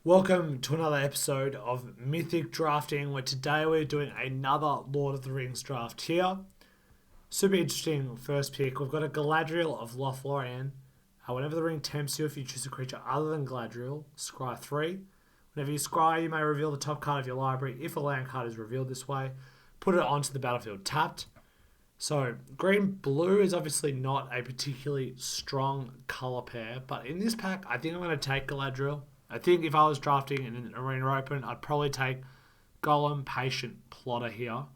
Welcome to another episode of Mythic Drafting, where today we're doing another Lord of the Rings draft here. Super interesting first pick. We've got a Galadriel of Lothlorien. Whenever the ring tempts you, if you choose a creature other than Galadriel, scry 3. Whenever you scry, you may reveal the top card of your library. If a land card is revealed this way, put it onto the battlefield tapped. So, green-blue is obviously not a particularly strong colour pair, but in this pack, I think I'm going to take Galadriel. I think if I was drafting in an Arena Open, I'd probably take Golem, Patient, Plotter here.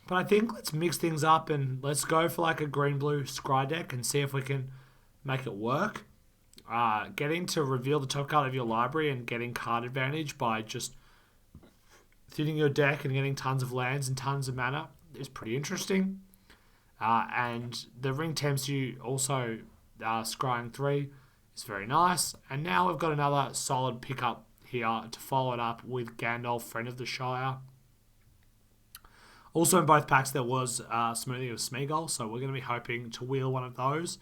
But I think let's mix things up and let's go for like a green-blue Scry deck and see if we can make it work. Getting to reveal the top card of your library and getting card advantage by just thinning your deck and getting tons of lands and tons of mana is pretty interesting. And the ring tempts you also scrying 3 is very nice. And now we've got another solid pickup here to follow it up with Gandalf, Friend of the Shire. Also in both packs there was Smoothie of Smeagol, so we're going to be hoping to wheel one of those.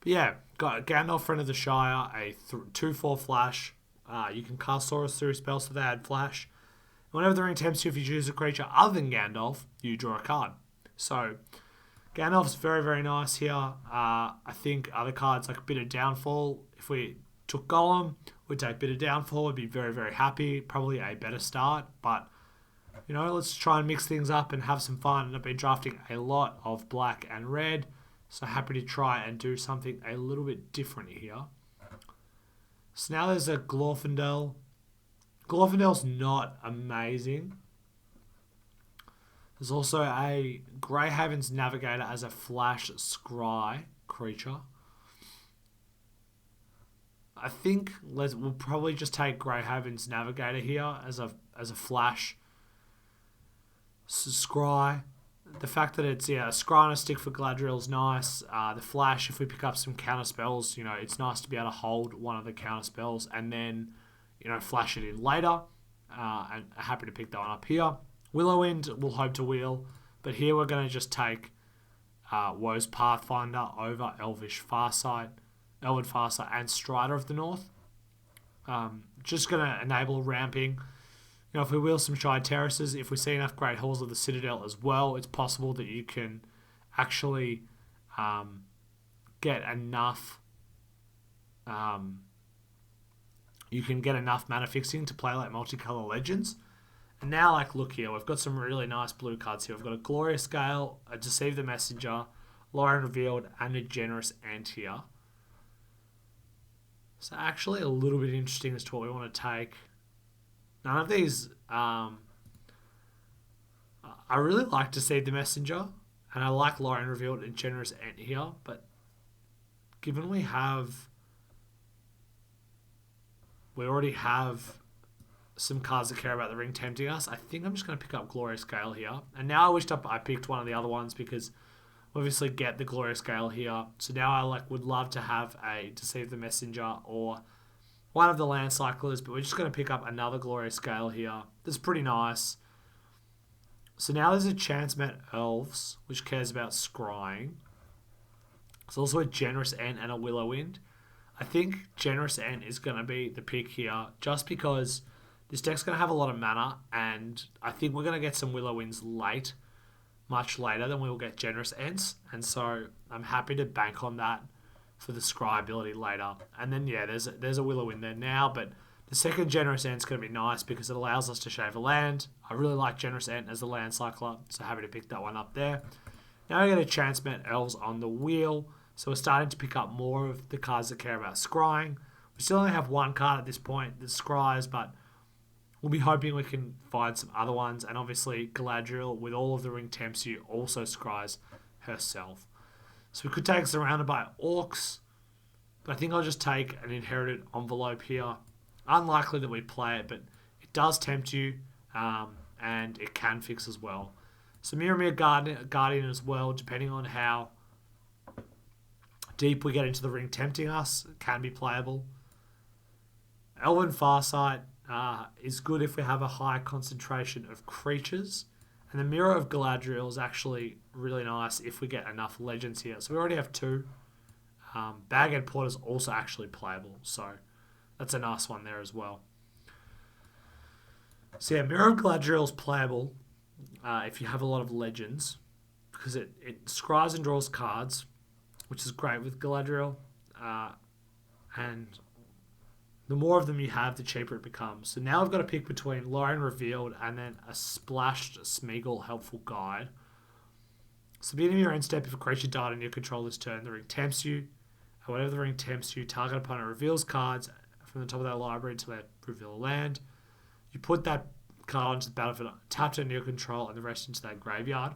But yeah, got Gandalf, Friend of the Shire, a 2/4 flash. You can cast sorcery spells so they add flash. Whenever the ring tempts you, if you choose a creature other than Gandalf, you draw a card. So Gandalf's very, very nice here. I think other cards like Bit of Downfall, if we took Golem, we'd take Bit of Downfall, we'd be very, very happy. Probably a better start, but you know, let's try and mix things up and have some fun. And I've been drafting a lot of black and red, so happy to try and do something a little bit different here. So now there's a Glorfindel. Glorfindel's not amazing. There's also a Greyhaven's Navigator as a flash scry creature. I think we'll probably just take Greyhaven's Navigator here as a flash scry. The fact that it's a scry on a stick for Galadriel is nice. The flash, if we pick up some counter spells, you know, it's nice to be able to hold one of the counter spells and then, you know, flash it in later. And happy to pick that one up here. Willowwind we'll hope to wheel, but here we're going to just take Woe's Pathfinder over Elven Farsight, and Strider of the North. Just going to enable ramping. You know, if we wheel some Shy Terraces, if we see enough Great Halls of the Citadel as well, it's possible that you can actually get enough. You can get enough mana fixing to play like Multicolor Legends. And now, like, look here, we've got some really nice blue cards here. We've got a Glorious Gale, a Deceive the Messenger, Lorien Revealed, and a Generous Ant here. So actually a little bit interesting as to what we want to take. None of these, I really like Deceive the Messenger, and I like Lorien Revealed and Generous Ant here, but given we already have some cards that care about the ring tempting us, I think I'm just going to pick up Glorious Gale here. And now I wished I picked one of the other ones because we obviously get the Glorious Gale here. So now I would love to have a Deceive the Messenger or one of the Land Cyclers, but we're just going to pick up another Glorious Gale here. That's pretty nice. So now there's a Chance-Met Elves, which cares about scrying. There's also a Generous Ant and a Willowwind. I think Generous Ant is going to be the pick here, just because this deck's going to have a lot of mana, and I think we're going to get some Willowwinds late, much later than we will get Generous Ants, and so I'm happy to bank on that for the Scry ability later. And then, yeah, there's a Willowwind there now, but the second Generous Ant's going to be nice because it allows us to shave a land. I really like Generous Ant as a land cycler, so happy to pick that one up there. Now we're going to Chance-Met Elves on the wheel, so we're starting to pick up more of the cards that care about scrying. We still only have one card at this point that scries, but we'll be hoping we can find some other ones. And obviously Galadriel, with all of the ring tempts you, also scries herself. So we could take Surrounded by Orcs, but I think I'll just take an Inherited Envelope here. Unlikely that we play it, but it does tempt you, and it can fix as well. So Mirror Guardian as well, depending on how deep we get into the ring tempting us, can be playable. Elven Farsight is good if we have a high concentration of creatures. And the Mirror of Galadriel is actually really nice if we get enough legends here. So we already have 2. Baghead Porter is also actually playable. So That's a nice one there as well. So yeah, Mirror of Galadriel is playable if you have a lot of legends, because it scries and draws cards, which is great with Galadriel. And the more of them you have, the cheaper it becomes. So now I've got to pick between Lorien Revealed and then a splashed Smeagol Helpful Guide. So beginning of your end step, if a creature died on your control this turn, the ring tempts you. And whenever the ring tempts you, target opponent reveals cards from the top of their library until they reveal a land. You put that card onto the battlefield, tapped under your control, and the rest into that graveyard.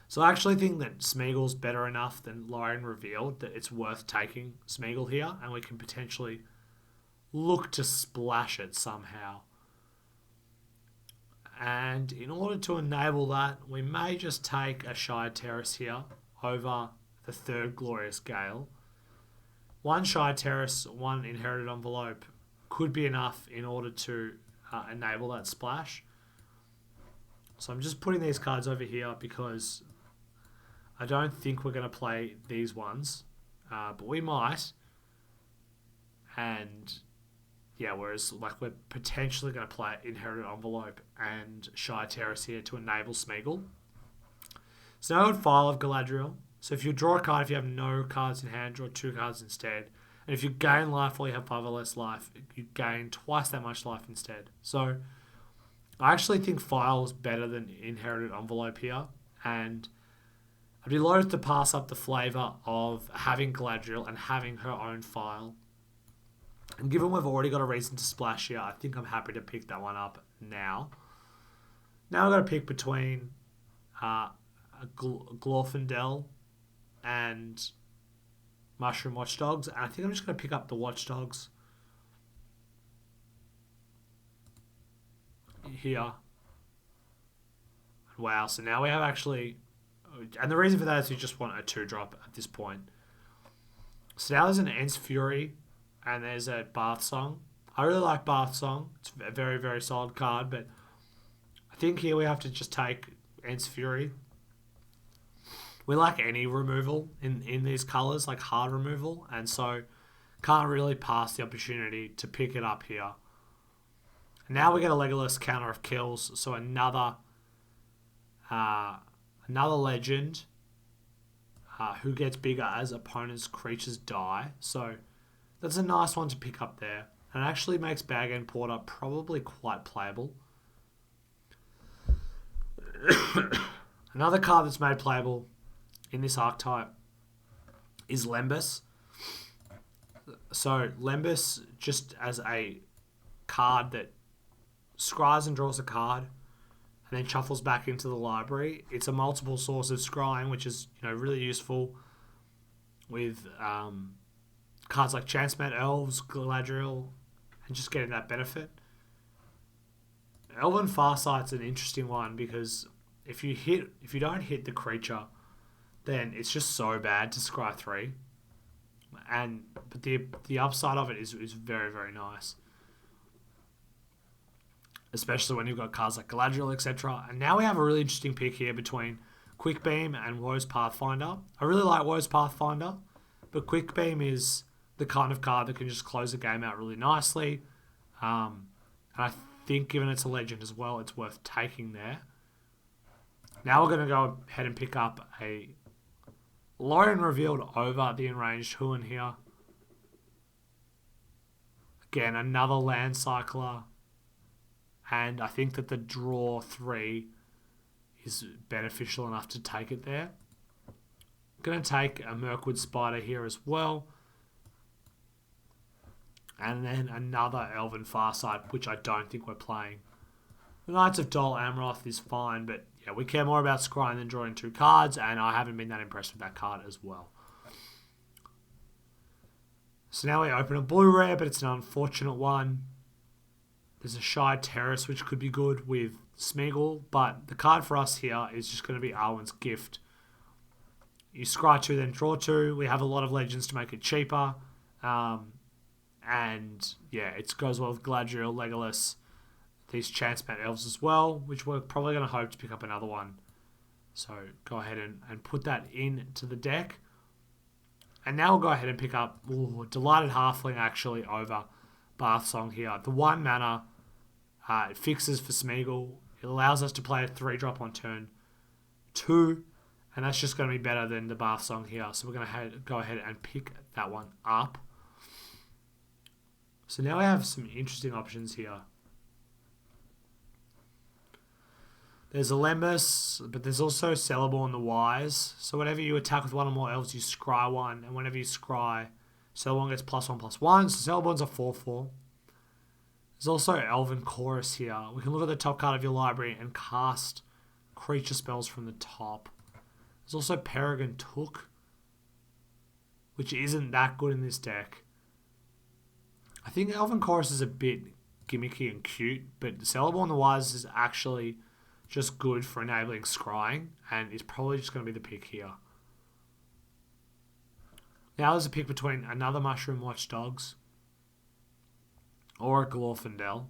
So I actually think that Smeagol's better enough than Lorien Revealed that it's worth taking Smeagol here, and we can potentially look to splash it somehow. And in order to enable that, we may just take a Shire Terrace here over the third Glorious Gale. One Shire Terrace, one Inherited Envelope could be enough in order to enable that splash. So I'm just putting these cards over here because I don't think we're going to play these ones, but we might. And yeah, whereas like we're potentially going to play Inherited Envelope and Shire Terrace here to enable Smeagol. So now I've got File of Galadriel. So if you draw a card, if you have no cards in hand, draw 2 cards instead. And if you gain life while you have 5 or less life, you gain twice that much life instead. So I actually think File is better than Inherited Envelope here. And I'd be loath to pass up the flavour of having Galadriel and having her own File. And given we've already got a reason to splash here, I think I'm happy to pick that one up now. Now I've got to pick between Glorfindel and Mushroom Watchdogs. And I think I'm just going to pick up the Watchdogs here. Wow, so now we have actually... And the reason for that is we just want a 2-drop at this point. So now there's an Ents Fury and there's a Bath Song. I really like Bath Song. It's a very, very solid card, but I think here we have to just take Ents Fury. We like any removal in these colours, like hard removal, and so can't really pass the opportunity to pick it up here. And now we get a Legolas counter of kills, so another legend who gets bigger as opponents' creatures die. So that's a nice one to pick up there. And it actually makes Bag End Porter probably quite playable. Another card that's made playable in this archetype is Lembas. So Lembas, just as a card that scries and draws a card and then shuffles back into the library. It's a multiple source of scrying, which is really useful with cards like Chance-Met Elves, Galadriel, and just getting that benefit. Elven Farsight's an interesting one because if you don't hit the creature, then it's just so bad to scry 3. But the upside of it is very, very nice. Especially when you've got cards like Galadriel, etc. And now we have a really interesting pick here between Quick Beam and Woe's Pathfinder. I really like Woe's Pathfinder, but Quick Beam is the kind of card that can just close the game out really nicely. And I think given it's a legend as well, it's worth taking there. Now we're going to go ahead and pick up a Lorien Revealed over the Enraged Huon here. Again, another Land Cycler. And I think that the draw 3 is beneficial enough to take it there. I'm going to take a Mirkwood Spider here as well. And then another Elven Farsight, which I don't think we're playing. The Knights of Dol Amroth is fine, but yeah, we care more about scrying than drawing 2 cards, and I haven't been that impressed with that card as well. So now we open a blue rare, but it's an unfortunate one. There's a Shire Terrace, which could be good with Smeagol, but the card for us here is just going to be Arwen's Gift. You scry 2, then draw 2. We have a lot of legends to make it cheaper. And yeah, it goes well with Galadriel, Legolas, these Chance-Met Elves as well, which we're probably going to hope to pick up another one. So go ahead and put that into the deck. And now we'll go ahead and pick up Delighted Halfling actually over Bath Song here. The 1 mana, it fixes for Smeagol. It allows us to play a 3-drop on turn 2. And that's just going to be better than the Bath Song here. So we're going to go ahead and pick that one up. So now we have some interesting options here. There's a Lembas, but there's also Celeborn the Wise. So whenever you attack with 1 or more elves, you scry 1. And whenever you scry, Celeborn gets +1/+1. So Celeborn's a 4/4. There's also Elven Chorus here. We can look at the top card of your library and cast creature spells from the top. There's also Peregrine Took, which isn't that good in this deck. I think Elven Chorus is a bit gimmicky and cute, but Celeborn the Wise is actually just good for enabling scrying, and is probably just going to be the pick here. Now there's a pick between another Mushroom Watchdogs or a Glorfindel.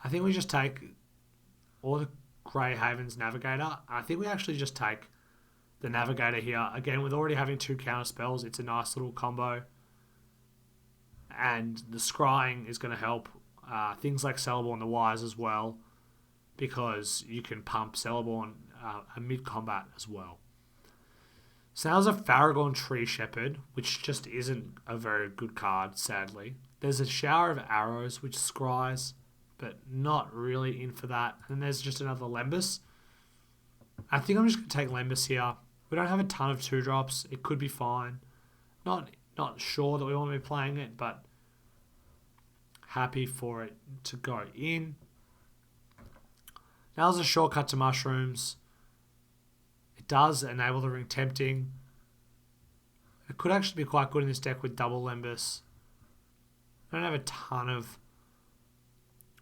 I think we just take or the Grey Havens Navigator. I think we actually just take the Navigator here. Again, with already having 2 counter spells, it's a nice little combo. And the scrying is going to help things like Celeborn the Wise as well, because you can pump Celeborn mid-combat as well. So now there's a Faragorn Tree Shepherd, which just isn't a very good card, sadly. There's a Shower of Arrows, which scries, but not really in for that. And then there's just another Lembas. I think I'm just going to take Lembas here. We don't have a ton of 2-drops. It could be fine. Not sure that we want to be playing it, but happy for it to go in. Now there's a shortcut to Mushrooms. It does enable the Ring Tempting. It could actually be quite good in this deck with double Lembas. I don't have a ton of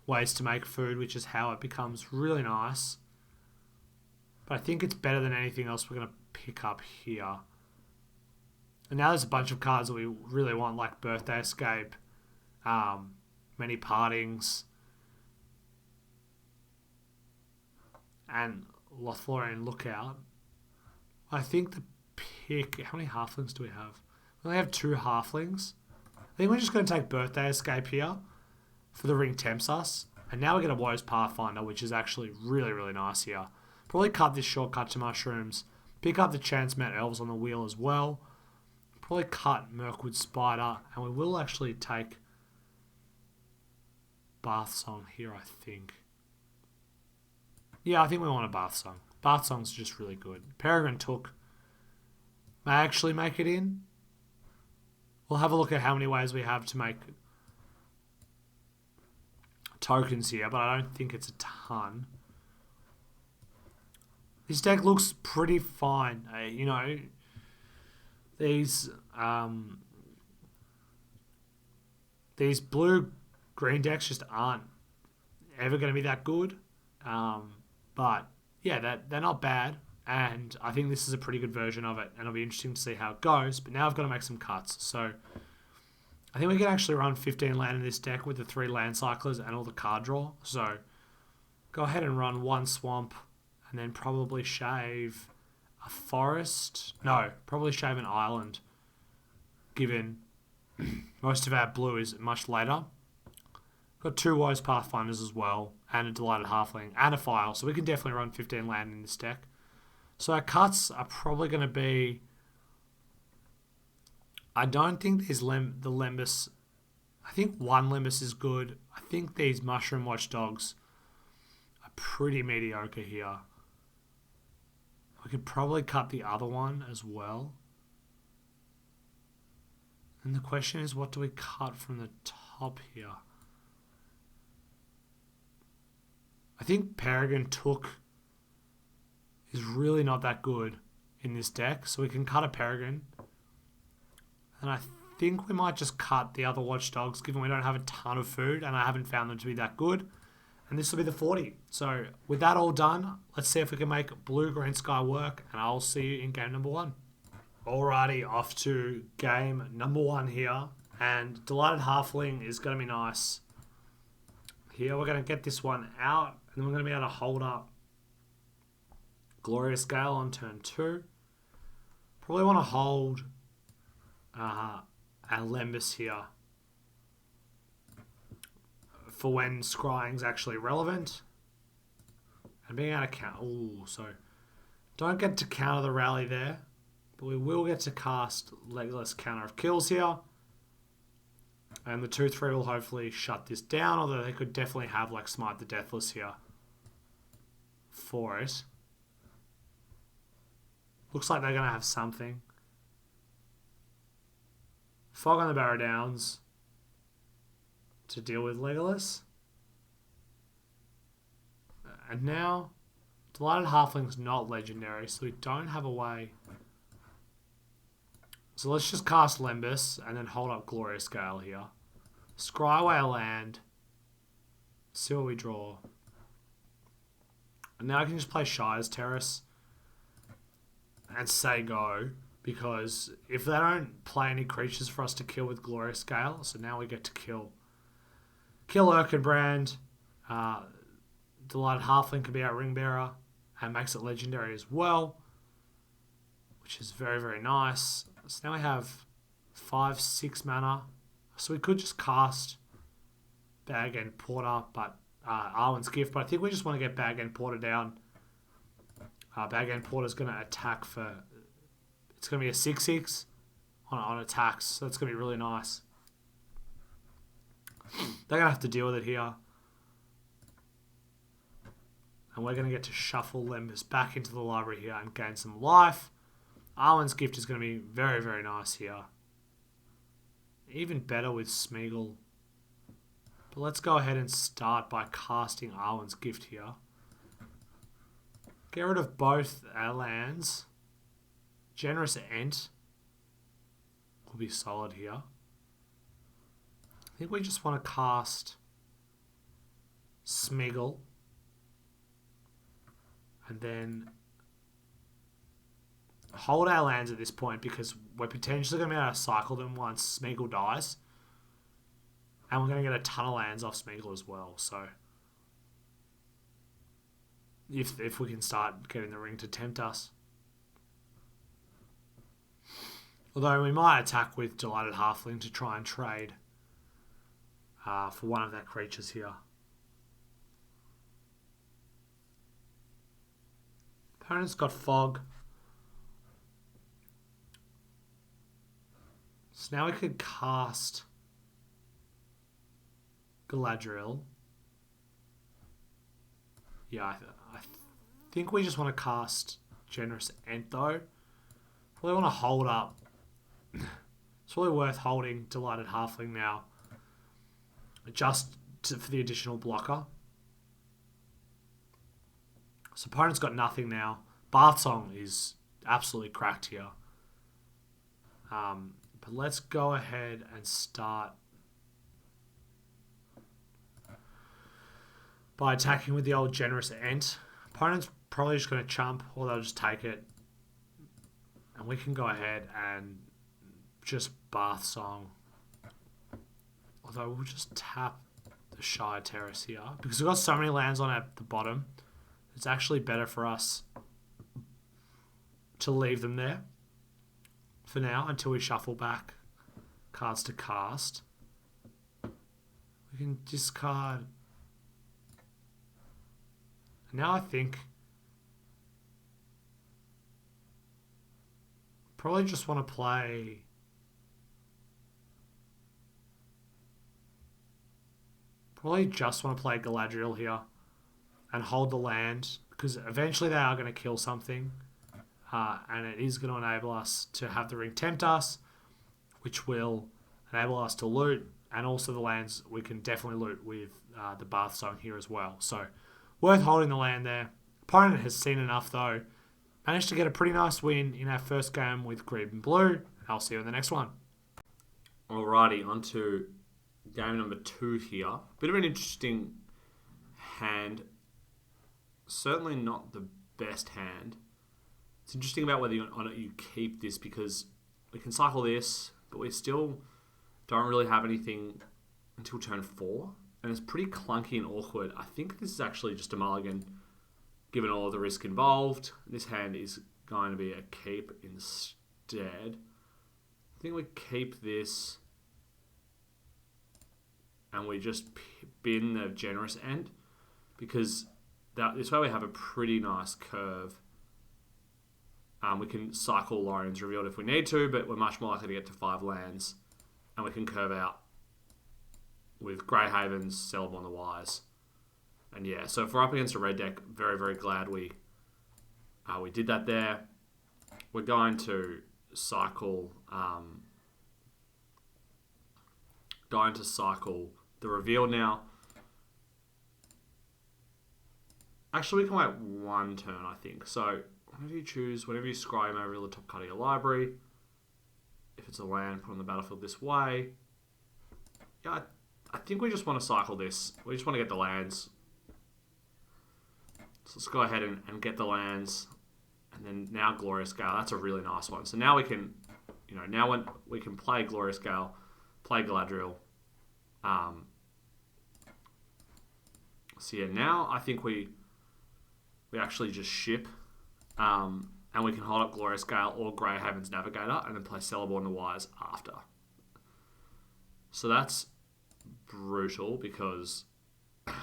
ways to make food, which is how it becomes really nice. But I think it's better than anything else we're going to pick up here. And now there's a bunch of cards that we really want, like Birthday Escape, Many Partings, and Lothlorien Lookout. I think the pick... How many halflings do we have? We only have 2 halflings. I think we're just going to take Birthday Escape here for the Ring Tempts us. And now we get a Woe's Pathfinder, which is actually really, really nice here. Probably cut this shortcut to Mushrooms. Pick up the Chance Met Elves on the wheel as well. Probably cut Mirkwood Spider. And we will actually take Bath Song here, I think. Yeah, I think we want a Bath Song. Bath Song's just really good. Peregrine Took may actually make it in. We'll have a look at how many ways we have to make tokens here, but I don't think it's a ton. This deck looks pretty fine. You know, these blue-green decks just aren't ever going to be that good. But yeah, they're not bad, and I think this is a pretty good version of it, and it'll be interesting to see how it goes. But now I've got to make some cuts, so I think we can actually run 15 land in this deck with the 3 land cyclers and all the card draw. So go ahead and run 1 swamp, and then probably shave a forest. No, probably shave an island, given most of our blue is much later. Got 2 Woe's Pathfinders as well, and a Delighted Halfling, and a File, so we can definitely run 15 land in this deck. So our cuts are probably going to be... I don't think the Lembas... I think 1 Lembas is good. I think these Mushroom Watchdogs are pretty mediocre here. We could probably cut the other one as well. And the question is, what do we cut from the top here? I think Peregrine Took is really not that good in this deck, so we can cut a Peregrine. And I think we might just cut the other Watchdogs, given we don't have a ton of food, and I haven't found them to be that good. And this will be the 40. So with that all done, let's see if we can make Blue-Green Sky work, and I'll see you in game number 1. Alrighty, off to game number 1 here. And Delighted Halfling is going to be nice. Here we're going to get this one out, and then we're going to be able to hold up Glorious Gale on turn 2. Probably want to hold our Lembas here for when scrying's actually relevant. And being able to count. Ooh, so don't get to counter the rally there, but we will get to cast Legolas Counter of Kills here. And the 2/3 will hopefully shut this down, although they could definitely have like Smite the Deathless here for it. Looks like they're going to have something. Fog on the Barrow Downs to deal with Legolas. And now, Delighted Halfling's not legendary, so we don't have a way. So let's just cast Lembas and then hold up Glorious Gale here. Scry away a land. See what we draw. And now I can just play Shire's Terrace and say go, because if they don't play any creatures for us to kill with Glorious Gale, so now we get to kill Urkenbrand. Delighted Halfling can be our Ring Bearer and makes it legendary as well, which is very, very nice. So now we have 5-6 mana. So we could just cast Bag End Porter, but Arwen's Gift. But I think we just want to get Bag End Porter down. Bag End Porter's going to attack for... It's going to be a 6/6 on attacks. So that's going to be really nice. They're going to have to deal with it here. And we're going to get to shuffle Lembas back into the library here and gain some life. Arwen's Gift is going to be very, very nice here. Even better with Smeagol. But let's go ahead and start by casting Arwen's Gift here. Get rid of both our lands. Generous Ent will be solid here. I think we just want to cast Smeagol. And then hold our lands at this point because we're potentially going to be able to cycle them once Smeagol dies. And we're going to get a ton of lands off Smeagol as well. So if we can start getting the ring to tempt us. Although we might attack with Delighted Halfling to try and trade for one of their creatures here. Opponent's got Fog. So now we could cast Galadriel. Yeah, I think we just want to cast Generous Ent though. Probably want to hold up. It's really worth holding Delighted Halfling now. For the additional blocker. So opponent's got nothing now. Bath Song is absolutely cracked here. But let's go ahead and start by attacking with the old Generous Ent. Opponent's probably just going to chump, or they'll just take it. And we can go ahead and just Bath Song. Although we'll just tap the Shire Terrace here. Because we've got so many lands on at the bottom, it's actually better for us to leave them there for now until we shuffle back cards to cast. We can discard. Now I think probably just want to play Galadriel here and hold the land, because eventually they are going to kill something, and it is going to enable us to have the ring tempt us, which will enable us to loot, and also the lands we can definitely loot with the Bath Zone here as well. So worth holding the land there. Opponent has seen enough though. Managed to get a pretty nice win in our first game with Green and Blue. I'll see you in the next one. Alrighty, on to game number 2 here. Bit of an interesting hand. Certainly not the best hand. It's interesting about whether you keep this, because we can cycle this, but we still don't really have anything until turn 4. And it's pretty clunky and awkward. I think this is actually just a mulligan, given all of the risk involved. This hand is going to be a keep instead. think we keep this and we just bin the generous end because this way we have a pretty nice curve. We can cycle Lorion's Revealed if we need to, but we're much more likely to get to 5 lands. And we can curve out with Grey Havens, Celeborn the Wise. And yeah, so if we're up against a red deck, very, very glad we did that there. We're going to cycle the Revealed now. Actually, we can wait 1 turn, I think. So whenever you scry, you may reveal the top card of your library. If it's a land, put on the battlefield this way. Yeah, I think we just want to cycle this. We just want to get the lands. So let's go ahead and get the lands. And then now Glorious Gale. That's a really nice one. So now we can, now when we can play Glorious Gale, play Galadriel. So yeah, now I think we actually just ship. And we can hold up Glorious Gale or Grey Haven's Navigator and then play Celeborn the Wise after. So that's brutal because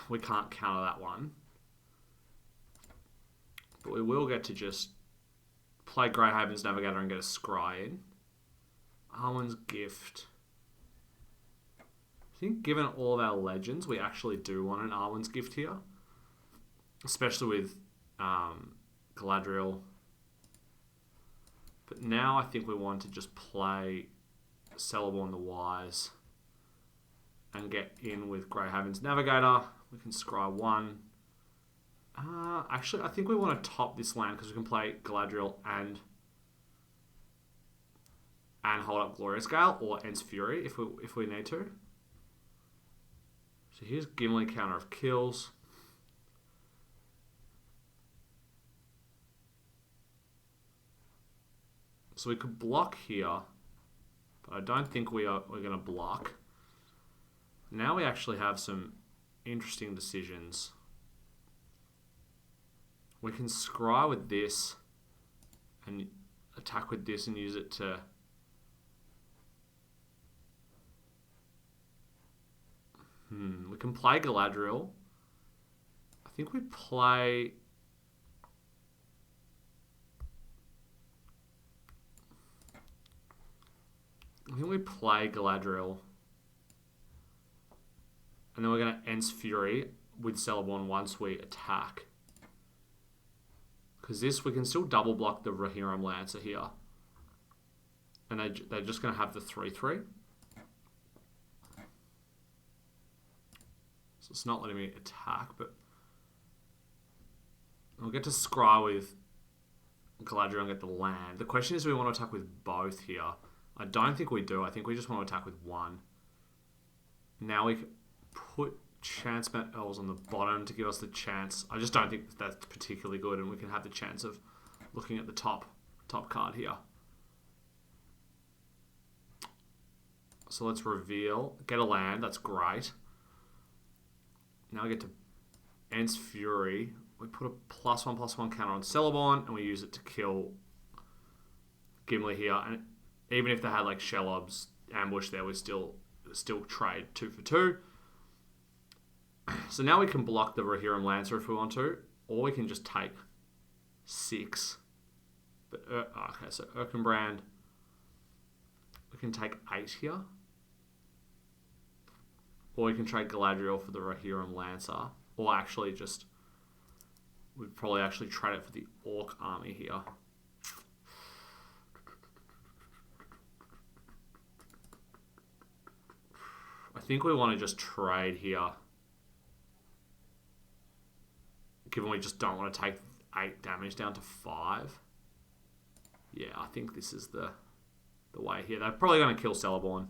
we can't counter that one. But we will get to just play Grey Haven's Navigator and get a Scry in. Arwen's Gift. I think given all of our legends, we actually do want an Arwen's Gift here. Especially with Galadriel. But now I think we want to just play Celeborn the Wise and get in with Grey Haven's Navigator. We can scry 1. Actually, I think we want to top this land because we can play Galadriel and hold up Glorious Gale or Ents Fury if we need to. So here's Gimli, counter of kills. So we could block here, but I don't think we're going to block. Now we actually have some interesting decisions. We can scry with this and attack with this and use it to we can play Galadriel. I think we play Galadriel. And then we're going to Ents Fury with Celeborn once we attack. Because this, we can still double block the Rohirrim Lancer here. And they're just going to have the 3/3. So it's not letting me attack, but we'll get to scry with Galadriel and get the land. The question is, do we want to attack with both here? I don't think we do. I think we just want to attack with 1. Now we can put Chance-Met Elves on the bottom to give us the chance. I just don't think that's particularly good, and we can have the chance of looking at the top card here. So let's reveal. Get a land. That's great. Now we get to Ents Fury. We put a +1/+1 counter on Celeborn, and we use it to kill Gimli here. And even if they had like Shelob's ambush there, we still trade 2 for 2. So now we can block the Rohirrim Lancer if we want to, or we can just take 6. But okay, so Erkenbrand, we can take 8 here, or we can trade Galadriel for the Rohirrim Lancer, or actually just we'd probably actually trade it for the Orc army here. I think we want to just trade here. Given we just don't want to take 8 damage down to 5. Yeah, I think this is the way here. They're probably going to kill Celeborn.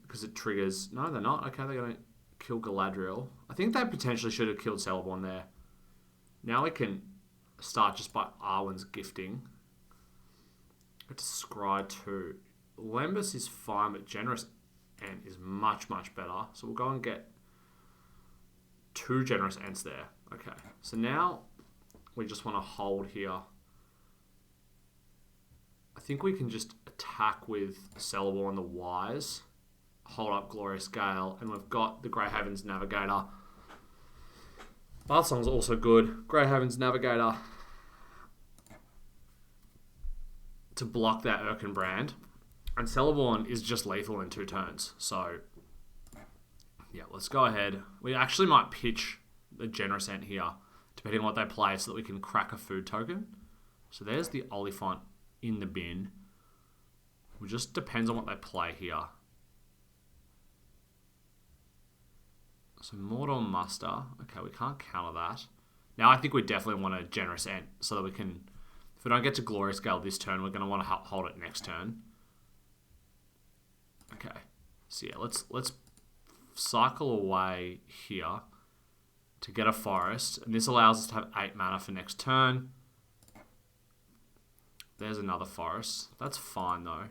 Because it triggers... No, they're not. Okay, they're going to kill Galadriel. I think they potentially should have killed Celeborn there. Now we can start just by Arwen's gifting. Get to Scry 2. Lembas is fine, but Generous Ent is much, much better. So we'll go and get 2 Generous Ents there. Okay, so now we just want to hold here. I think we can just attack with Celeborn the Wise, hold up Glorious Gale, and we've got the Grey Havens Navigator. Bathsong's also good. Grey Havens Navigator to block that Erkenbrand. And Celeborn is just lethal in 2 turns. So, yeah, let's go ahead. We actually might pitch the Generous Ant here, depending on what they play, so that we can crack a food token. So there's the Oliphant in the bin. It just depends on what they play here. So Mortal Muster. Okay, we can't counter that. Now I think we definitely want a Generous Ant so that we can... If we don't get to Glorious Gale this turn, we're going to want to hold it next turn. Okay. So yeah, let's cycle away here to get a forest. And this allows us to have 8 mana for next turn. There's another forest. That's fine though.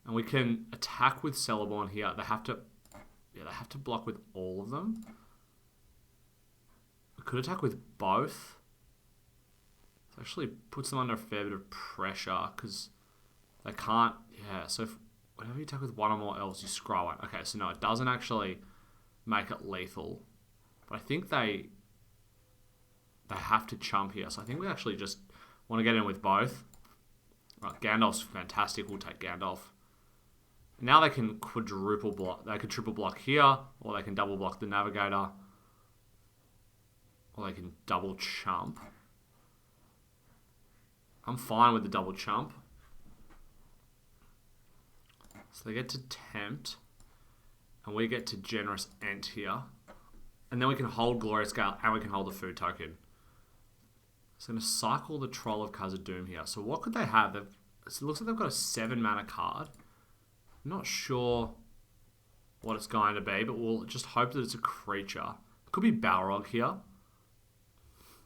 And we can attack with Celeborn here. They have to block with all of them. We could attack with both. It actually puts them under a fair bit of pressure because they can't. Yeah, so whenever you attack with one or more elves, you scry one. Okay, so no, it doesn't actually make it lethal. But I think they have to chump here. So I think we actually just want to get in with both. Right, Gandalf's fantastic. We'll take Gandalf. Now they can quadruple block. They can triple block here, or they can double block the Navigator, or they can double chump. I'm fine with the double chump. So they get to Tempt, and we get to Generous Ant here. And then we can hold Glorious Gale, and we can hold the food token. So I'm going to cycle the Troll of Khazad-dûm here. So what could they have? It looks like they've got a 7 mana card. I'm not sure what it's going to be, but we'll just hope that it's a creature. It could be Balrog here.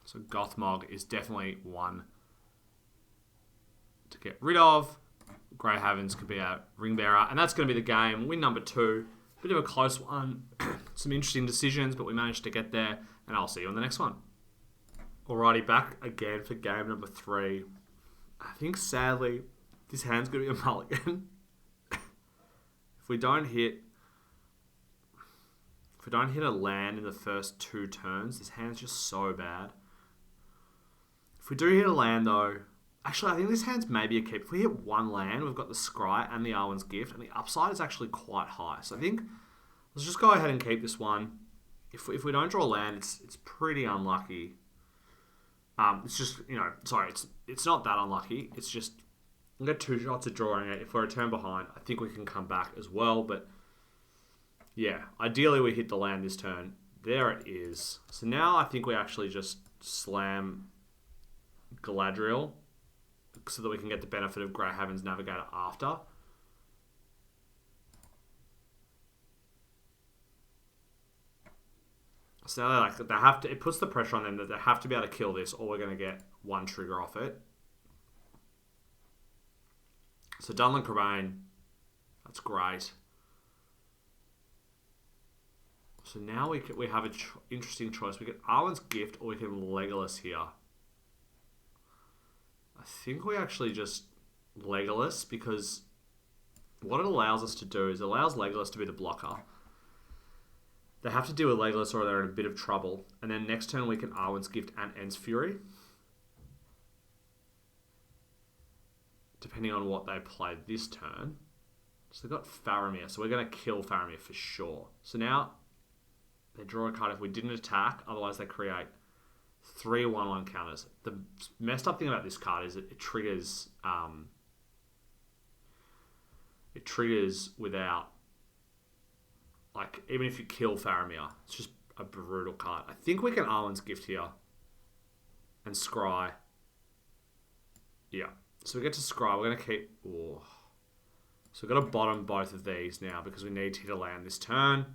So Gothmog is definitely one to get rid of. Grey Havens could be a Ringbearer, and that's going to be the game. Win number 2. Bit of a close one. Some interesting decisions, but we managed to get there, and I'll see you on the next one. Alrighty, back again for game number 3. I think sadly this hand's going to be a mulligan. If we don't hit a land in the first 2 turns, this hand's just so bad. If we do hit a land though, actually I think this hand's maybe a keep. If we hit 1 land, we've got the Scry and the Arwen's Gift, and the upside is actually quite high. So I think let's just go ahead and keep this one. If we don't draw land, it's pretty unlucky. It's just, it's not that unlucky. It's just we've got 2 shots at drawing it. If we're a turn behind, I think we can come back as well. But yeah, ideally we hit the land this turn. There it is. So now I think we actually just slam Galadriel so that we can get the benefit of Grey Havens Navigator after. So now they have to. It puts the pressure on them that they have to be able to kill this, or we're going to get 1 trigger off it. So Dunlan Crabane, that's great. So now we have an interesting choice. We get Arwen's Gift, or we can Legolas here. I think we actually just Legolas, because what it allows us to do is it allows Legolas to be the blocker. They have to deal with Legolas or they're in a bit of trouble. And then next turn we can Arwen's Gift and Ents Fury, depending on what they play this turn. So they've got Faramir, so we're going to kill Faramir for sure. So now they draw a card if we didn't attack, otherwise they create 3 1/1 counters. The messed up thing about this card is that it triggers without, like, even if you kill Faramir. It's just a brutal card. I think we can Arwen's Gift here and Scry. Yeah. So we get to Scry. We're going to keep... Oh. So we've got to bottom both of these now because we need to hit a land this turn.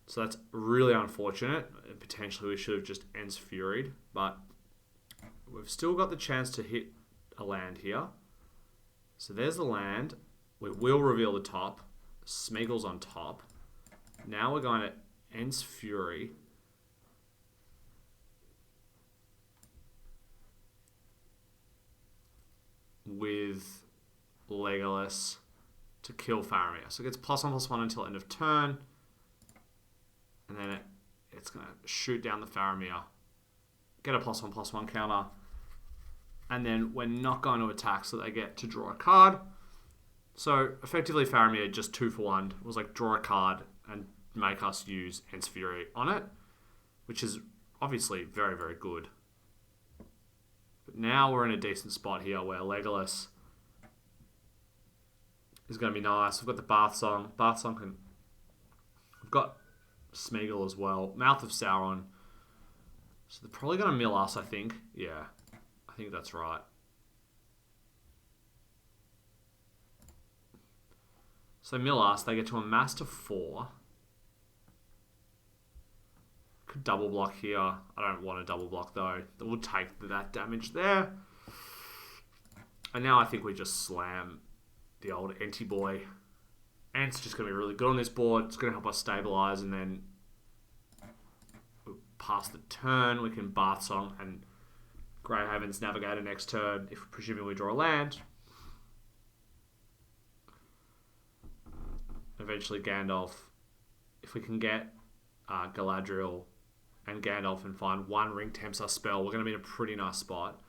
So that's really unfortunate. Potentially we should have just Ents Furied, but we've still got the chance to hit a land here. So there's the land. We will reveal the top. Smeagol's on top. Now we're going to Ents Fury. With Legolas to kill Faramir. So it gets +1/+1 until end of turn. And then it's going to shoot down the Faramir. Get a +1/+1 counter. And then we're not going to attack, so they get to draw a card. So effectively Faramir just 2 for 1. It was like draw a card and make us use Ents Fury on it, which is obviously very, very good. But now we're in a decent spot here where Legolas is going to be nice. We've got the Bath Song. Bath Song can... We've got Smeagol as well. Mouth of Sauron. So they're probably going to mill us, I think. Yeah, I think that's right. So mill us. They get to amass to 4. Could double block here. I don't want to double block though. We'll take that damage there. And now I think we just slam the old Enty boy. Ant's just going to be really good on this board. It's going to help us stabilize, and then we'll pass the turn. We can Bath Song and Greyhaven's Navigator next turn, if presuming we draw a land. Eventually Gandalf. If we can get Galadriel and Gandalf and find one Ring Tempest spell, we're going to be in a pretty nice spot.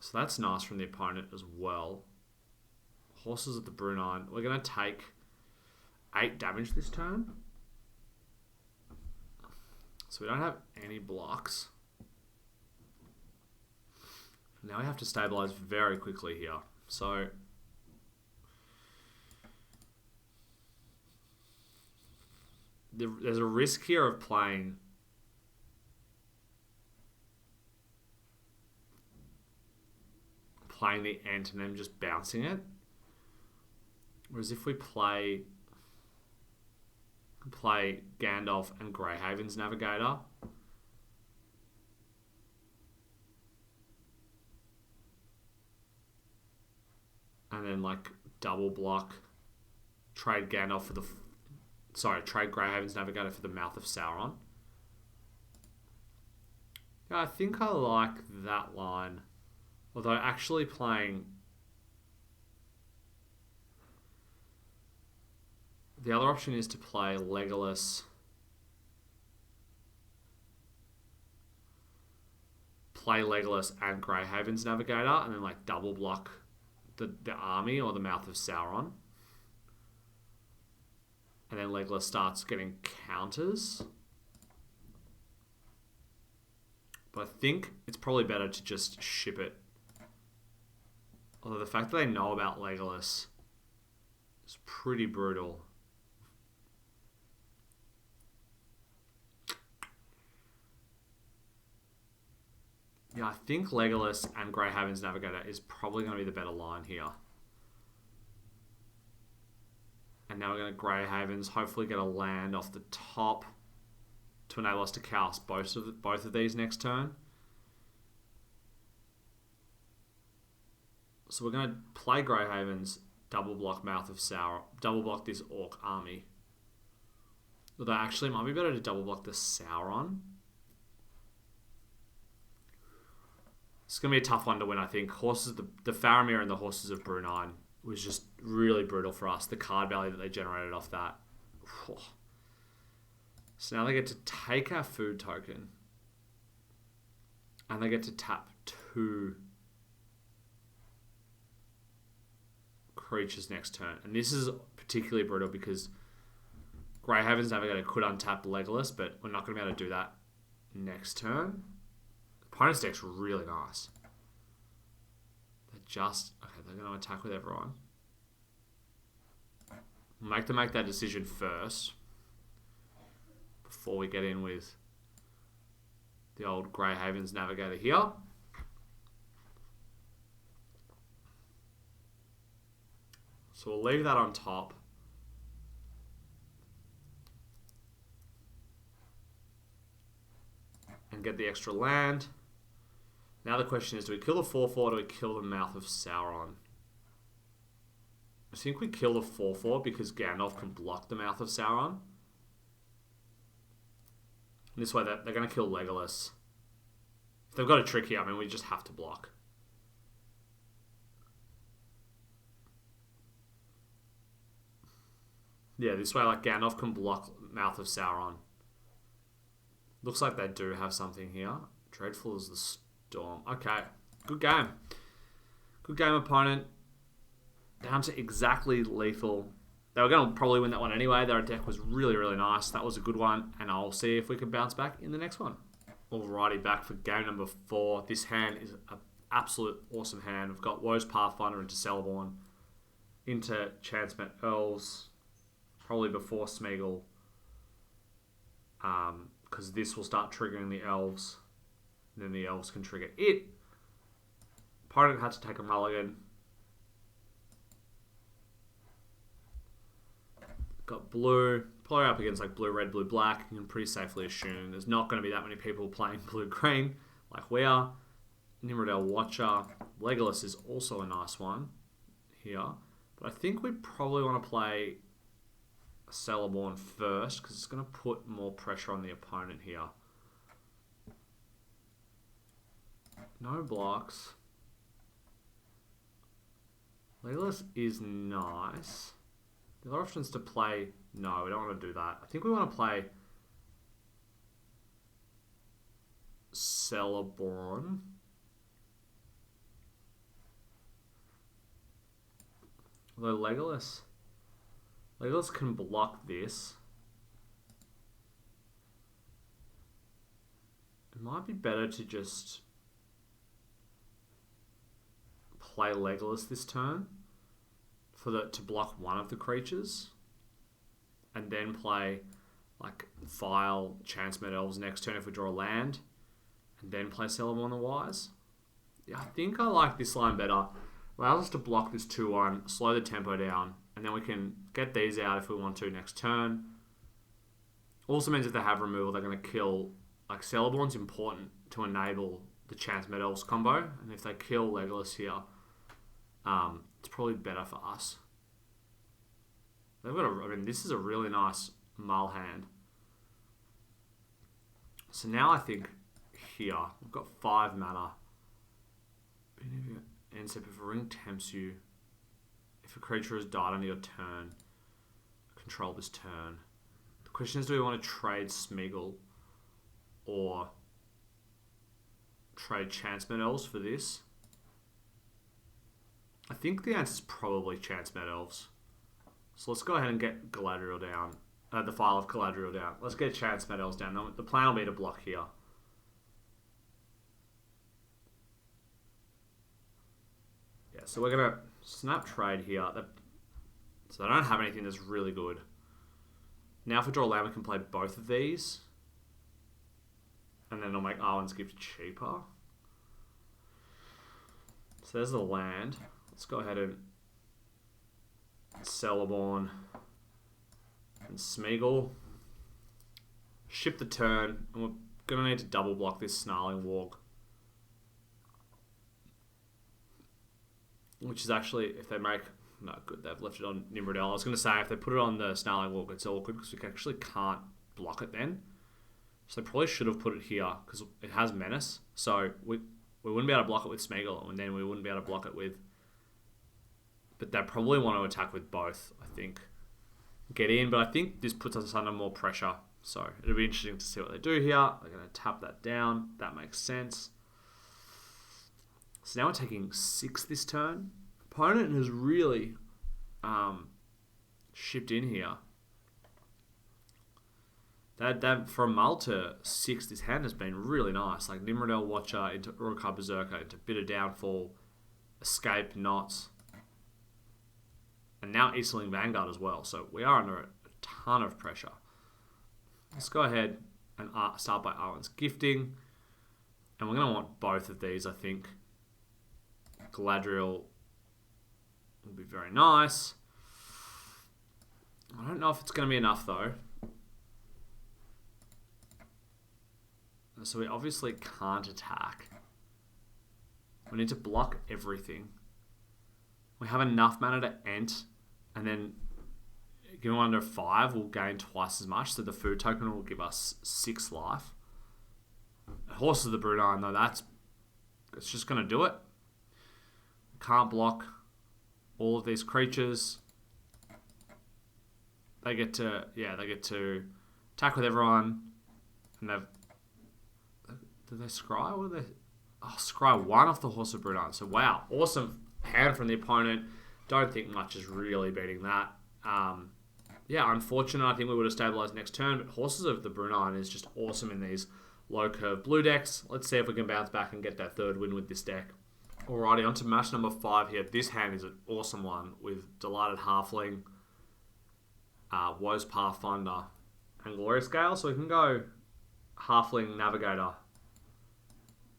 So that's nice from the opponent as well. Horses at the Brunine. We're going to take 8 damage this turn. So we don't have any blocks. Now we have to stabilize very quickly here. So there's a risk here of playing the Ent and then just bouncing it. Whereas if we play Gandalf and Greyhaven's Navigator, and then like double block, trade Gandalf for trade Greyhaven's Navigator for the Mouth of Sauron. Yeah, I think I like that line. Although actually playing... The other option is to play Legolas. Play Legolas and Greyhaven's Navigator and then like double block the army or the Mouth of Sauron. And then Legolas starts getting counters. But I think it's probably better to just ship it. Although the fact that they know about Legolas is pretty brutal. Yeah, I think Legolas and Greyhaven's Navigator is probably going to be the better line here. And now we're going to Greyhaven's, hopefully get a land off the top to enable us to cast both of these next turn. So we're going to play Greyhaven's, double block Mouth of Sauron, double block this Orc army. Although actually it might be better to double block the Sauron. It's going to be a tough one to win, I think. The Faramir and the Horses of Brunine was just really brutal for us. The card value that they generated off that. So now they get to take our food token. And they get to tap 2 creatures next turn. And this is particularly brutal because Greyhaven's Navigator could untap Legolas, but we're not going to be able to do that next turn. Opponent's deck's really nice. They're going to attack with everyone. Make them make that decision first before we get in with the old Greyhaven's Navigator here. So we'll leave that on top. And get the extra land. Now the question is, do we kill the 4/4 or do we kill the Mouth of Sauron? I think we kill the 4/4 because Gandalf can block the Mouth of Sauron. And this way they're going to kill Legolas. If they've got a trick here, I mean, we just have to block. Yeah, this way, like, Gandalf can block Mouth of Sauron. Looks like they do have something here. Dreadful as the Storm. Okay, good game. Good game, opponent. Down to exactly lethal. They were going to probably win that one anyway. Their deck was really, really nice. That was a good one, and I'll see if we can bounce back in the next one. Alrighty, back for game number 4. This hand is an absolute awesome hand. We've got Woe's Pathfinder into Celeborn, into Chance-Met Elves, probably before Smeagol, because this will start triggering the Elves, and then the Elves can trigger it. Opponent had to take a mulligan. Got blue, probably up against like blue, red, blue, black. You can pretty safely assume there's not going to be that many people playing blue, green like we are. Nimrodale Watcher. Legolas is also a nice one here. But I think we probably want to play Celeborn first because it's going to put more pressure on the opponent here. No blocks. Legolas is nice. The other option is to play... No, we don't want to do that. I think we want to play Celeborn. Although Legolas can block this. It might be better to just play Legolas this turn to block one of the creatures, and then play like File Chance-Met Elves next turn if we draw a land, and then play Celeborn the Wise. Yeah, I think I like this line better. Allows us to block this 2-1, slow the tempo down, and then we can get these out if we want to next turn. Also means if they have removal, they're going to kill... Like, Celeborn's important to enable the Chance-Met Elves combo, and if they kill Legolas here, it's probably better for us. They've got this is a really nice Mull hand. So now I think here, we've got 5 mana. And so if a ring tempts you, if a creature has died on your turn, control this turn. The question is, do we want to trade Smeagol or trade Chance-Met Elves for this? I think the answer is probably Chance-Met Elves. So let's go ahead and get Galadriel down. The File of Galadriel down. Let's get Chance-Met Elves down. The plan will be to block here. Yeah, so we're going to snap trade here. So I don't have anything that's really good. Now if we draw a land, we can play both of these. And then it'll make Arwen's Gift cheaper. So there's the land. Let's go ahead and Celeborn and Smeagol. Ship the turn, and we're going to need to double block this Snarling Warg. Which is actually, if they make... No, good, they've left it on Nimrodale. I was going to say, if they put it on the Snarling Warg, it's awkward because we actually can't block it then. So they probably should have put it here because it has Menace. So we wouldn't be able to block it with Smeagol, and then we wouldn't be able to block it with... But they probably want to attack with both, I think. Get in, but I think this puts us under more pressure. So it'll be interesting to see what they do here. They're going to tap that down. That makes sense. So now we're taking 6 this turn. Opponent has really shipped in here. That for a Mull to 6, this hand has been really nice. Like Nimrodale Watcher into Uruk-hai Berserker, into Bitter Downfall, Escape Knots, and now Easterling Vanguard as well. So we are under a ton of pressure. Let's go ahead and start by Arwen's Gifting. And we're going to want both of these, I think. Galadriel will be very nice. I don't know if it's going to be enough, though. So we obviously can't attack. We need to block everything. We have enough mana to Ent, and then going under 5 will gain twice as much, so the food token will give us 6 life. Horse of the Brunei, though, it's just going to do it. Can't block all of these creatures. they get to attack with everyone, and did they scry? What did they? Oh, scry one off the Horse of Brunei. So wow, awesome hand from the opponent. Don't think much is really beating that. Unfortunate. I think we would have stabilized next turn, but Horses of the Brunei is just awesome in these low curve blue decks. Let's see if we can bounce back and get that third win with this deck. Alrighty, on to match number 5 here. This hand is an awesome one with Delighted Halfling, Woes Pathfinder, and Glorious Gale. So we can go Halfling Navigator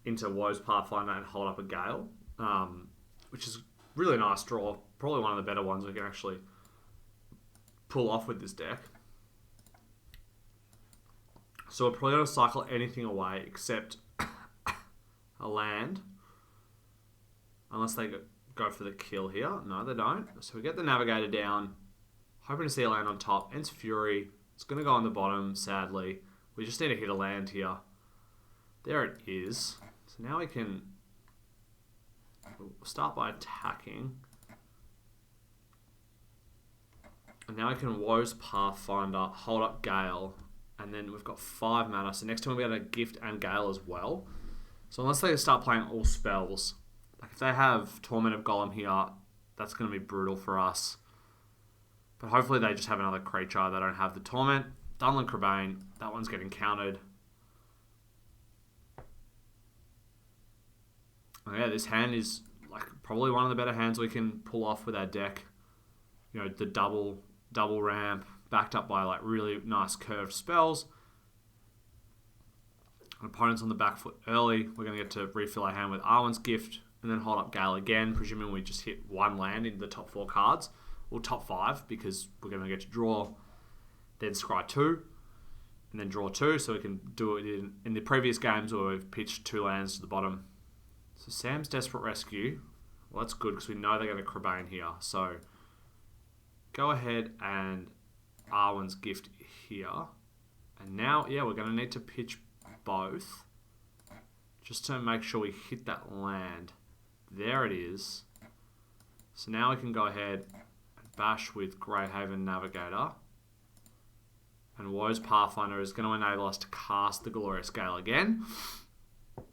into Woes Pathfinder and hold up a Gale, which is really nice draw. Probably one of the better ones we can actually pull off with this deck. So we're probably going to cycle anything away except a land. Unless they go for the kill here. No, they don't. So we get the Navigator down. Hoping to see a land on top. Ents Fury. It's going to go on the bottom, sadly. We just need to hit a land here. There it is. So now we can start by attacking. And now we can Woes Pathfinder, hold up Gale. And then we've got 5 mana. So next time we'll be able to gift and Gale as well. So unless they start playing all spells, like if they have Torment of Golem here, that's going to be brutal for us. But hopefully they just have another creature. They don't have the Torment. Dunlin Crabane, that one's getting countered. Oh yeah, this hand is like probably one of the better hands we can pull off with our deck. You know, the double ramp, backed up by like really nice curved spells. An opponent's on the back foot early. We're going to get to refill our hand with Arwen's Gift and then hold up Gale again, presuming we just hit one land in the top 4 cards. Or top 5, because we're going to get to draw, then scry 2, and then draw 2, so we can do it in the previous games where we've pitched 2 lands to the bottom. So Sam's Desperate Rescue, well that's good because we know they're going to Crabane here, so go ahead and Arwen's Gift here. And now, yeah, we're going to need to pitch both, just to make sure we hit that land. There it is. So now we can go ahead bash with Greyhaven Navigator, and Woes Pathfinder is going to enable us to cast the Glorious Gale again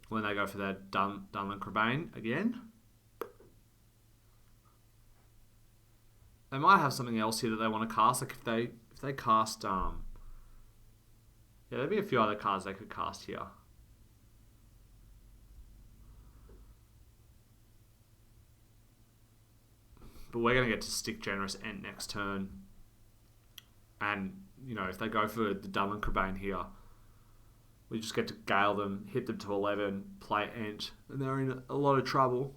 when they go for their Dunlin Crabane again. They might have something else here that they want to cast. Like if they cast there'd be a few other cards they could cast here. But we're going to get to Stick Generous Ent next turn. And, you know, if they go for the Dunlin Crabane here, we just get to Gale them, hit them to 11, play Ent, and they're in a lot of trouble.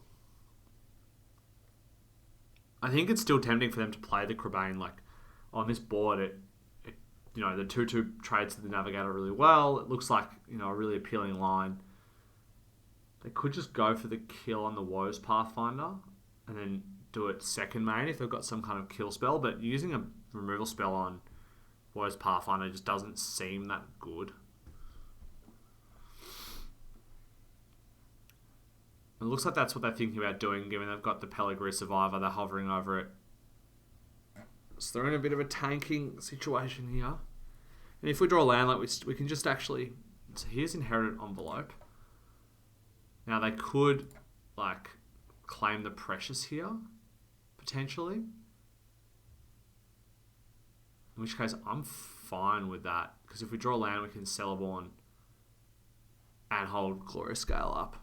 I think it's still tempting for them to play the Crabane. Like, on this board, it you know, the 2-2 trades to the Navigator really well. It looks like, you know, a really appealing line. They could just go for the kill on the Woes Pathfinder, and then do it second main if they've got some kind of kill spell, but using a removal spell on Woes Pathfinder just doesn't seem that good. It looks like that's what they're thinking about doing, given they've got the Pellegrini Survivor, they're hovering over it. So they're in a bit of a tanking situation here. And if we draw a land, like we can just actually... So here's Inherited Envelope. Now they could, like, claim the Precious here, potentially. In which case, I'm fine with that. Because if we draw land, we can Celeborn and hold Glorious Gale up.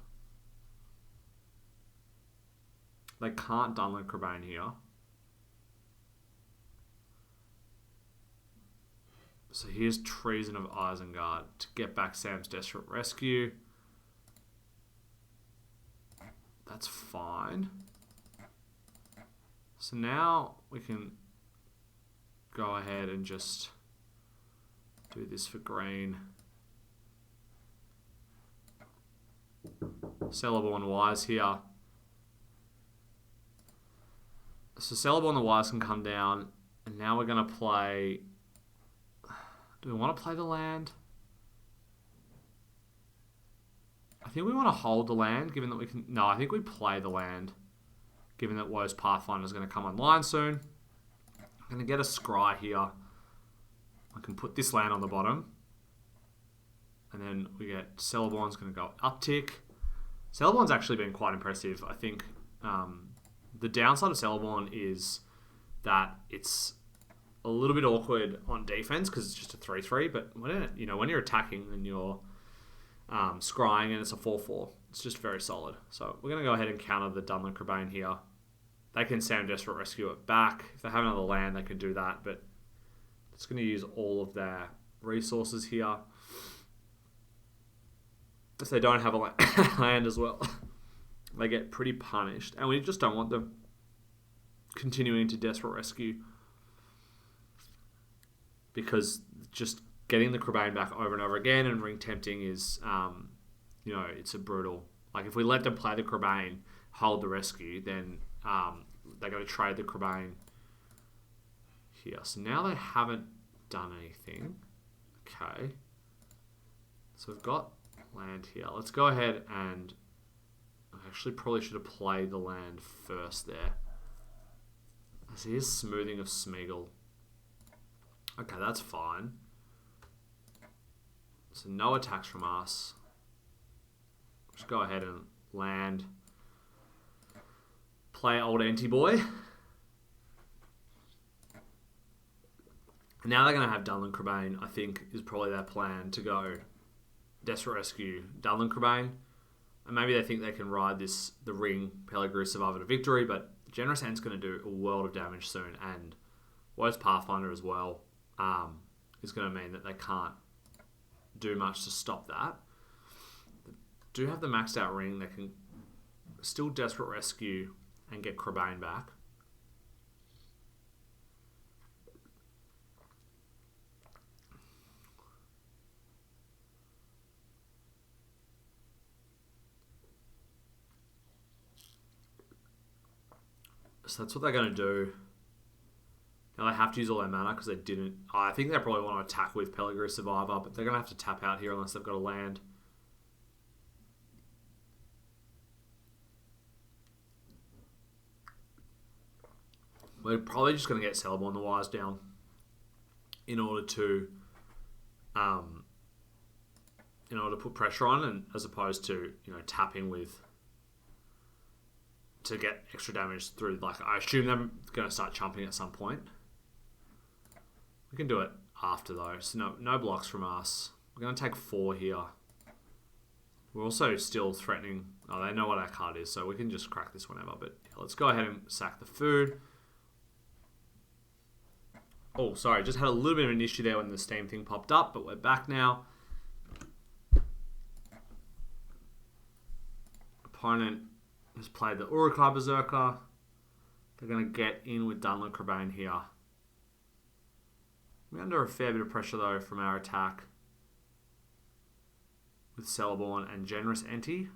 They can't Dunlin Crabane here. So here's Treason of Isengard to get back Sam's Desperate Rescue. That's fine. So now we can go ahead and just do this for green. Celeborn Wise here. So Celeborn the Wise can come down, and now we're going to play... Do we want to play the land? I think we want to hold the land, given that we can... No, I think we play the land, given that Woes Pathfinder is going to come online soon. I'm going to get a Scry here. I can put this land on the bottom. And then we get Celeborn's going to go uptick. Celeborn's actually been quite impressive. I think the downside of Celeborn is that it's a little bit awkward on defense because it's just a 3/3. But when you're attacking and you're scrying and it's a 4/4, it's just very solid. So we're going to go ahead and counter the Dunlin Crebain here. They can Sam Desperate Rescue it back. If they have another land, they can do that. But it's going to use all of their resources here. If they don't have a land as well, they get pretty punished. And we just don't want them continuing to Desperate Rescue. Because just getting the Crebain back over and over again and ring tempting is, it's a brutal. Like if we let them play the Crebain, hold the rescue, then they're going to trade the Crebain here. So now they haven't done anything. Okay. So we've got land here. Let's go ahead and I actually probably should have played the land first there. As here's Smoothing of Smeagol. Okay, that's fine. So no attacks from us. Just go ahead and land. Play old Anti-Boy. Now they're going to have Dunlin Crebain, I think, is probably their plan to go Desperate Rescue Dunlin Crebain. And maybe they think they can ride the ring Pelagru Survivor to victory, but Generous Ent's going to do a world of damage soon, and Worst Pathfinder as well is going to mean that they can't do much to stop that. They do have the maxed out ring. They can still Desperate Rescue and get Crebain back. So that's what they're going to do. Now they have to use all their mana because they didn't. I think they probably want to attack with Pelagru Survivor, but they're going to have to tap out here unless they've got a land. We're probably just going to get Celeborn the Wise down in order to put pressure on, and as opposed to tapping with to get extra damage through. Like I assume they're going to start chumping at some point. We can do it after though. So no blocks from us. We're going to take 4 here. We're also still threatening. Oh, they know what our card is, so we can just crack this whenever. But yeah, let's go ahead and sack the food. Oh, sorry, just had a little bit of an issue there when the Steam thing popped up, but we're back now. Opponent has played the Uruk-hai Berserker. They're going to get in with Dunlin Crebain here. We're under a fair bit of pressure though from our attack with Celeborn and Generous Enti.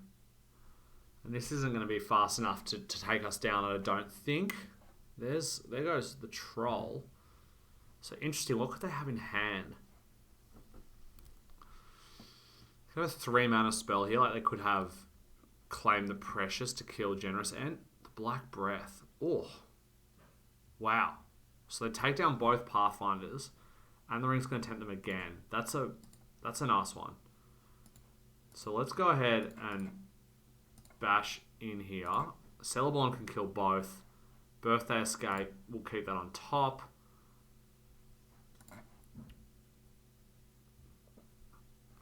And this isn't going to be fast enough to take us down, I don't think. There goes the Troll. So interesting, what could they have in hand? They have a 3 mana spell here, like they could have Claim the Precious to kill Generous Ent. The Black Breath. Oh. Wow. So they take down both Pathfinders, and the ring's going to tempt them again. That's a nice one. So let's go ahead and bash in here. Celeborn can kill both. Birthday Escape, we'll keep that on top.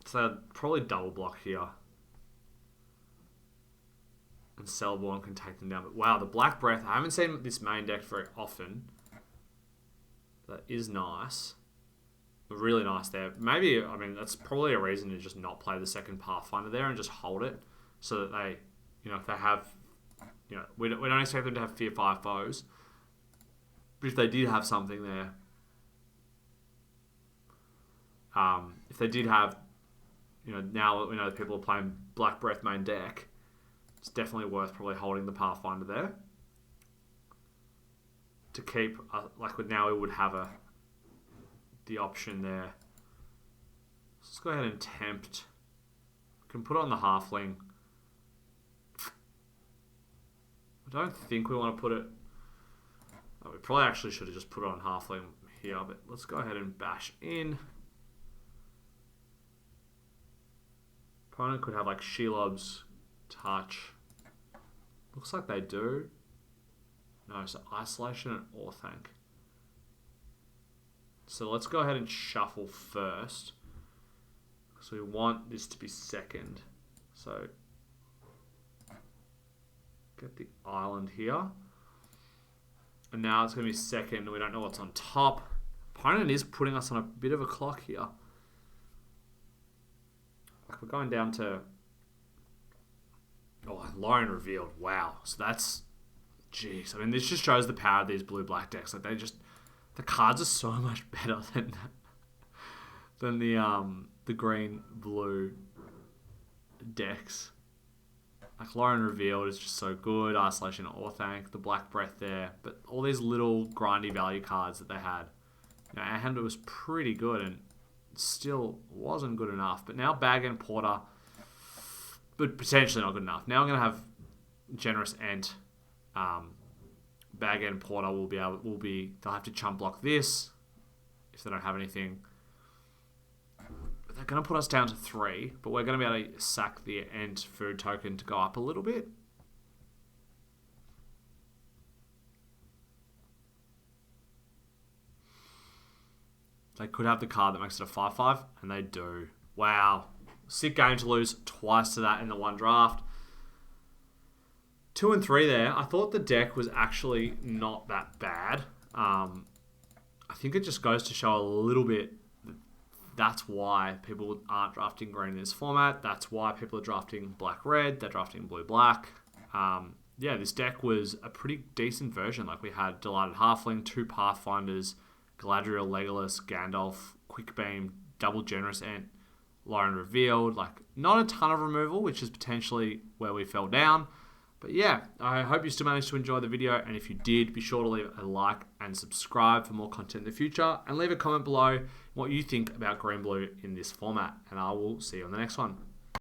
So probably double block here. And Celeborn can take them down. But wow, the Black Breath. I haven't seen this main deck very often. That is nice. Really nice there. Maybe, that's probably a reason to just not play the second Pathfinder there and just hold it. So that they, if they have, we don't expect them to have Fear 5 foes. But if they did have something there, if they did have, now that we know that people are playing Black Breath main deck, it's definitely worth probably holding the Pathfinder there. To keep, now we would have the option there. So let's go ahead and tempt. We can put it on the Halfling. I don't think we want to put it... we probably actually should have just put it on Halfling here, but let's go ahead and bash in. Opponent could have like Shelob's Touch. Looks like they do. No, so Isolation and Orthanc. So let's go ahead and shuffle first. Because we want this to be second. So get the island here. And now it's going to be second. We don't know what's on top. Opponent is putting us on a bit of a clock here. Like we're going down to... Oh, Lauren revealed. Wow. So that's... Jeez. I mean, this just shows the power of these blue-black decks. Like they just... The cards are so much better than the green-blue decks. Like Lauren revealed is just so good. Isolation Orthanc, the Black Breath there. But all these little grindy value cards that they had. You know, our hand was pretty good and still wasn't good enough. But now Bag and Porter, but potentially not good enough. Now I'm going to have Generous Ent. Bag and Porter they'll have to chump block this if they don't have anything. But they're going to put us down to 3, but we're going to be able to sack the Ent food token to go up a little bit. They could have the card that makes it a 5/5, and they do. Wow. Sick game to lose twice to that in the one draft. 2 and 3 there. I thought the deck was actually not that bad. I think it just goes to show a little bit that's why people aren't drafting green in this format. That's why people are drafting black-red. They're drafting blue-black. Yeah, this deck was a pretty decent version. Like we had Delighted Halfling, 2 Pathfinders, Galadriel, Legolas, Gandalf, Quick Beam, double Generous Ent, Lauren revealed. Like not a ton of removal, which is potentially where we fell down. But yeah, I hope you still managed to enjoy the video. And if you did, be sure to leave a like and subscribe for more content in the future. And leave a comment below what you think about green-blue in this format. And I will see you on the next one.